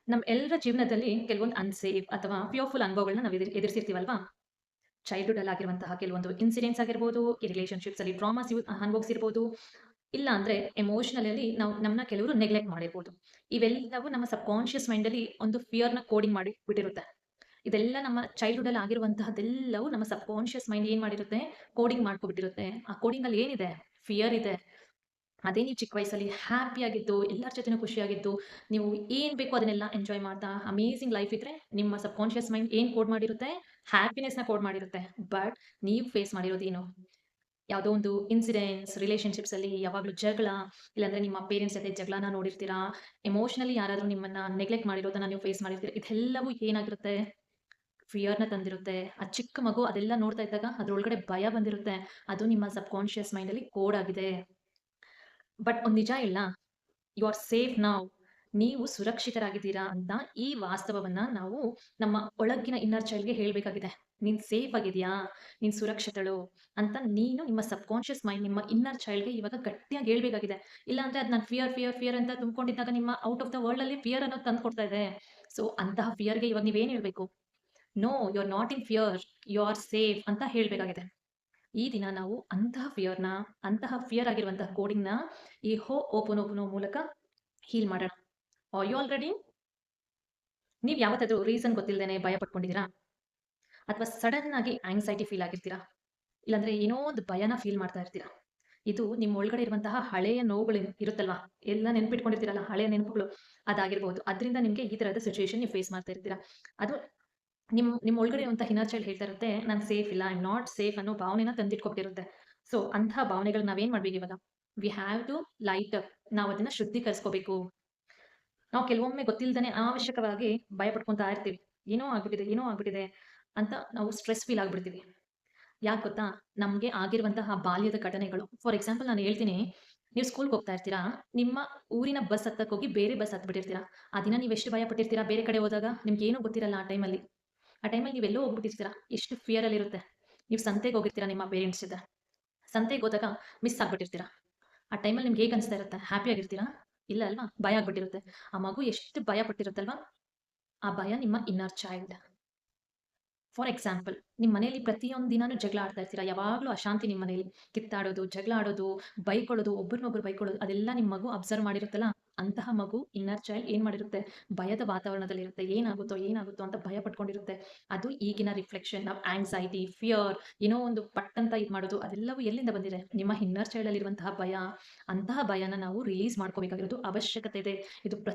ನಮ್ಮ ಎಲ್ಲರ ಜೀವನದಲ್ಲಿ ಕೆಲವೊಂದು ಅನ್‌ಸೇಫ್ ಅಥವಾ ಫಿಯರ್‌ಫುಲ್ ಅನುಭವಗಳನ್ನ ನಾವು ಎದುರಿಸಿರ್ತೀವಲ್ವಾ? ಚೈಲ್ಡ್‌ಹುಡ್ ಅಲ್ಲಿ ಆಗಿರುವಂತಹ ಕೆಲವೊಂದು ಇನ್ಸಿಡೆಂಟ್ಸ್ ಆಗಿರ್ಬೋದು, ಈ ರಿಲೇಶನ್‌ಶಿಪ್ಸ್ ಅಲ್ಲಿ ಟ್ರಾಮಾಸ್ ಅನುಭವಿಸಿರ್ಬೋದು, ಇಲ್ಲ ಅಂದ್ರೆ ಎಮೋಷನಲಿ ನಾವು ನಮ್ಮನ್ನ ಕೆಲವರು ನೆಗ್ಲೆಕ್ಟ್ ಮಾಡಿರ್ಬೋದು. ಇವೆಲ್ಲವೂ ನಮ್ಮ ಸಬ್‌ಕಾನ್ಷಿಯಸ್ ಮೈಂಡಲ್ಲಿ ಒಂದು ಫಿಯರ್‌ನ ಕೋಡಿಂಗ್ ಮಾಡಿ ಬಿಟ್ಟಿರುತ್ತೆ. ಇದೆಲ್ಲ ನಮ್ಮ ಚೈಲ್ಡ್‌ಹುಡ್ ಅಲ್ಲಿ ಆಗಿರುವಂತಹದ್ದೆಲ್ಲವೂ ನಮ್ಮ ಸಬ್‌ಕಾನ್ಷಿಯಸ್ ಮೈಂಡ್ ಏನ್ ಮಾಡಿರುತ್ತೆ, ಕೋಡಿಂಗ್ ಮಾಡ್ಕೊಂಡ್ಬಿಟ್ಟಿರುತ್ತೆ. ಆ ಕೋಡಿಂಗ್ ಅಲ್ಲಿ ಏನಿದೆ? ಫಿಯರ್ ಇದೆ. ಅದೇ ನೀವು ಚಿಕ್ಕ ವಯಸ್ಸಲ್ಲಿ ಹ್ಯಾಪಿಯಾಗಿದ್ದು, ಎಲ್ಲರ ಜೊತೆನೂ ಖುಷಿಯಾಗಿದ್ದು, ನೀವು ಏನ್ ಬೇಕೋ ಅದನ್ನೆಲ್ಲ ಎಂಜಾಯ್ ಮಾಡ್ತಾ ಅಮೇಜಿಂಗ್ ಲೈಫ್ ಇದ್ರೆ, ನಿಮ್ಮ ಸಬ್‌ಕಾನ್ಷಿಯಸ್ ಮೈಂಡ್ ಏನ್ ಕೋಡ್ ಮಾಡಿರುತ್ತೆ? ಹ್ಯಾಪಿನೆಸ್‌ನ ಕೋಡ್ ಮಾಡಿರುತ್ತೆ. ಬಟ್ ನೀವು ಫೇಸ್ ಮಾಡಿರೋದೇನು? ಯಾವುದೋ ಒಂದು ಇನ್ಸಿಡೆಂಟ್ಸ್, ರಿಲೇಶನ್‌ಶಿಪ್ಸ್ ಅಲ್ಲಿ ಯಾವಾಗ್ಲೂ ಜಗಳ, ಇಲ್ಲಾಂದ್ರೆ ನಿಮ್ಮ ಪೇರೆಂಟ್ಸ್ ಜೊತೆ ಜಗಳನ ನೋಡಿರ್ತೀರಾ. ಎಮೋಷನಲಿ ಯಾರಾದ್ರೂ ನಿಮ್ಮನ್ನ ನೆಗ್ಲೆಕ್ಟ್ ಮಾಡಿರೋದನ್ನ ನೀವು ಫೇಸ್ ಮಾಡಿರ್ತೀರ. ಇದೆಲ್ಲವೂ ಏನಾಗಿರುತ್ತೆ? ಫಿಯರ್‌ನ ತಂದಿರುತ್ತೆ. ಆ ಚಿಕ್ಕ ಮಗು ಅದೆಲ್ಲ ನೋಡ್ತಾ ಇದ್ದಾಗ ಅದ್ರೊಳಗಡೆ ಭಯ ಬಂದಿರುತ್ತೆ. ಅದು ನಿಮ್ಮ ಸಬ್‌ಕಾನ್ಷಿಯಸ್ ಮೈಂಡಲ್ಲಿ ಕೋಡ್ ಆಗಿದೆ. ಬಟ್ ಒಂದ್ ನಿಜ ಹೇಳಲಾ? You are safe now. ನೀವು ಸುರಕ್ಷಿತರಾಗಿದ್ದೀರಾ ಅಂತ ಈ ವಾಸ್ತವವನ್ನ ನಾವು ನಮ್ಮ ಒಳಗಿನ ಇನ್ನರ್ ಚೈಲ್ಡ್‌ಗೆ ಹೇಳ್ಬೇಕಾಗಿದೆ. ನೀನ್ ಸೇಫ್ ಆಗಿದ್ಯಾ? ನೀನ್ ಸುರಕ್ಷಿತಳು ಅಂತ ನೀನು ನಿಮ್ಮ ಸಬ್‌ಕಾನ್ಷಿಯಸ್ ಮೈಂಡ್, ನಿಮ್ಮ ಇನ್ನರ್ ಚೈಲ್ಡ್‌ಗೆ ಇವಾಗ ಗಟ್ಟಿಯಾಗಿ ಹೇಳ್ಬೇಕಾಗಿದೆ. ಇಲ್ಲ ಅಂದ್ರೆ ಅದು ನಾನು ಫಿಯರ್, ಫಿಯರ್, ಫಿಯರ್ ಅಂತ ತುಂಬ್ಕೊಂಡಿದ್ದಾಗ ನಿಮ್ಮ ಔಟ್ ಆಫ್ ದ ವರ್ಲ್ಡ್ ಅಲ್ಲಿ ಫಿಯರ್ ಅನ್ನೋದು ತಂದು ಕೊಡ್ತಾ ಇದೆ. ಸೊ ಅಂತಹ ಫಿಯರ್‌ಗೆ ಇವಾಗ ನೀವೇನ್ ಹೇಳ್ಬೇಕು? No, you are not in fear. You are safe ಅಂತ ಹೇಳ್ಬೇಕಾಗಿದೆ. ಈ ದಿನ ನಾವು ಅಂತಹ ಫಿಯರ್ ಆಗಿರುವಂತಹ ಕೋಡಿಂಗ್‌ನ ಈ ಓಪನೋ ಮೂಲಕ ಹೀಲ್ ಮಾಡೋಣ. Are you all ready? ನೀವ್ ಯಾವತ್ತಾದ್ರೂ ರೀಸನ್ ಗೊತ್ತಿಲ್ದೇನೆ ಭಯ ಪಟ್ಕೊಂಡಿದೀರಾ? ಅಥವಾ ಸಡನ್ ಆಗಿ ಆಂಕ್ಸೈಟಿ ಫೀಲ್ ಆಗಿರ್ತೀರಾ? ಇಲ್ಲಾಂದ್ರೆ ಏನೋ ಒಂದು ಭಯನ ಫೀಲ್ ಮಾಡ್ತಾ ಇರ್ತೀರಾ. ಇದು ನಿಮ್ ಒಳಗಡೆ ಇರುವಂತಹ ಹಳೆಯ ನೋವುಗಳು ಇರುತ್ತಲ್ವಾ? ಎಲ್ಲ ನೆನ್ಪಿಟ್ಕೊಂಡಿರ್ತೀರಲ್ಲ ಹಳೆಯ ನೆನಪುಗಳು, ಅದಾಗಿರ್ಬಹುದು. ಅದ್ರಿಂದ ನಿಮ್ಗೆ ಈ ತರದ ಸಿಚುಯೇಷನ್ ನೀವು ಫೇಸ್ ಮಾಡ್ತಾ ಇರ್ತೀರಾ. ಅದು ನಿಮ್ ಒಳಗಡೆ ಇರುವಂತಹ ಇನ್ನರ್ ಚೈಲ್ಡ್ ಹೇಳ್ತಾ ಇರುತ್ತೆ, ನಾನ್ ಸೇಫ್ ಇಲ್ಲ, ಐ ಆಮ್ ನಾಟ್ ಸೇಫ್ ಅನ್ನೋ ಭಾವನೆನ ತಂದಿಟ್ಕೊಬಿಟ್ಟಿರುತ್ತೆ. ಸೊ ಅಂತಹ ಭಾವನೆಗಳನ್ನ ನಾವೇನ್ ಮಾಡ್ಬೇಕು ಇವಾಗ? We have to light up. ನಾವ್ ಅದನ್ನ ಶುದ್ಧೀಕರಿಸ್ಕೋಬೇಕು. ನಾವು ಕೆಲವೊಮ್ಮೆ ಗೊತ್ತಿಲ್ದೇನೆ ಅನಾವಶ್ಯಕವಾಗಿ ಭಯ ಪಡ್ಕೊಂತಾ ಇರ್ತೀವಿ. ಏನೋ ಆಗ್ಬಿಟ್ಟಿದೆ ಅಂತ ನಾವು ಸ್ಟ್ರೆಸ್ ಫೀಲ್ ಆಗ್ಬಿಡ್ತೀವಿ. ಯಾಕ್ ಗೊತ್ತಾ? ನಮ್ಗೆ ಆಗಿರುವಂತಹ ಬಾಲ್ಯದ ಘಟನೆಗಳು. ಫಾರ್ ಎಕ್ಸಾಂಪಲ್ ನಾನು ಹೇಳ್ತೀನಿ, ನೀವು ಸ್ಕೂಲ್‌ಗೆ ಹೋಗ್ತಾ ಇರ್ತೀರಾ, ನಿಮ್ಮ ಊರಿನ ಬಸ್ ಹತ್ತಕ್ ಹೋಗಿ ಬೇರೆ ಬಸ್ ಹತ್ಬಿಟ್ಟಿರ್ತೀರಾ. ಆ ದಿನ ನೀವೆಷ್ಟು ಭಯ ಪಟ್ಟಿರ್ತೀರಾ ಬೇರೆ ಕಡೆ ಹೋದಾಗ? ನಿಮ್ಗೇನು ಗೊತ್ತಿರಲ್ಲ ಆ ಟೈಮಲ್ಲಿ. ಆ ಟೈಮಲ್ಲಿ ನೀವೆಲ್ಲೋ ಹೋಗ್ಬಿಟ್ಟಿರ್ತೀರಾ. ಎಷ್ಟು ಫಿಯರಲ್ಲಿರುತ್ತೆ. ನೀವು ಸಂತೆಗೆ ಹೋಗಿರ್ತೀರಾ ನಿಮ್ಮ ಪೇರೆಂಟ್ಸ್ ಜೊತೆ. ಸಂತೆಗೆ ಹೋದಾಗ ಮಿಸ್ ಆಗ್ಬಿಟ್ಟಿರ್ತೀರಾ. ಆ ಟೈಮಲ್ಲಿ ನಿಮ್ಗೆ ಹೇಗ್ ಅನ್ಸ್ತಾ ಇರುತ್ತೆ? ಹ್ಯಾಪಿ ಆಗಿರ್ತೀರಾ? ಇಲ್ಲ ಅಲ್ವಾ? ಭಯ ಆಗ್ಬಿಟ್ಟಿರುತ್ತೆ. ಆ ಮಗು ಎಷ್ಟು ಭಯ ಪಟ್ಟಿರುತ್ತಲ್ವಾ? ಆ ಭಯ ನಿಮ್ಮ ಇನ್ನರ್ ಚೈಲ್ಡ್. ಫಾರ್ ಎಕ್ಸಾಂಪಲ್, ನಿಮ್ ಮನೇಲಿ ಪ್ರತಿಯೊಂದ್ ದಿನಾನು ಜಗಳ ಆಡ್ತಾ ಇರ್ತೀರಾ. ಯಾವಾಗ್ಲೂ ಅಶಾಂತಿ ನಿಮ್ ಮನೇಲಿ. ಕಿತ್ತಾಡೋದು, ಜಗಳ ಆಡೋದು, ಬೈಕೊಳ್ಳೋದು, ಒಬ್ರನ್ನೊಬ್ರು ಬೈಕೊಳ್ಳೋದು ಅದೆಲ್ಲ ನಿಮ್ ಮಗು ಅಬ್ಸರ್ವ್ ಮಾಡಿರುತ್ತಲ್ಲ, ಅಂತಹ ಮಗು ಇನ್ನರ್ ಚೈಲ್ಡ್ ಏನ್ ಮಾಡಿರುತ್ತೆ? ಭಯದ ವಾತಾವರಣದಲ್ಲಿರುತ್ತೆ. ಏನಾಗುತ್ತೋ ಅಂತ ಭಯ ಪಟ್ಕೊಂಡಿರುತ್ತೆ. ಅದು ಈಗಿನ ರಿಫ್ಲೆಕ್ಷನ್ ಆಫ್ ಆಂಕ್ಸೈಟಿ, ಫಿಯರ್, ಏನೋ ಒಂದು ಪಟ್ ಅಂತ ಇದ್ ಮಾಡೋದು ಅದೆಲ್ಲವೂ ಎಲ್ಲಿಂದ ಬಂದಿದೆ? ನಿಮ್ಮ ಇನ್ನರ್ ಚೈಲ್ಡ್ ಅಲ್ಲಿರುವಂತಹ ಭಯ. ಅಂತಹ ಭಯನ ನಾವು ರಿಲೀಸ್ ಮಾಡ್ಕೋಬೇಕಾಗಿರೋದು ಅವಶ್ಯಕತೆ ಇದೆ. ಇದು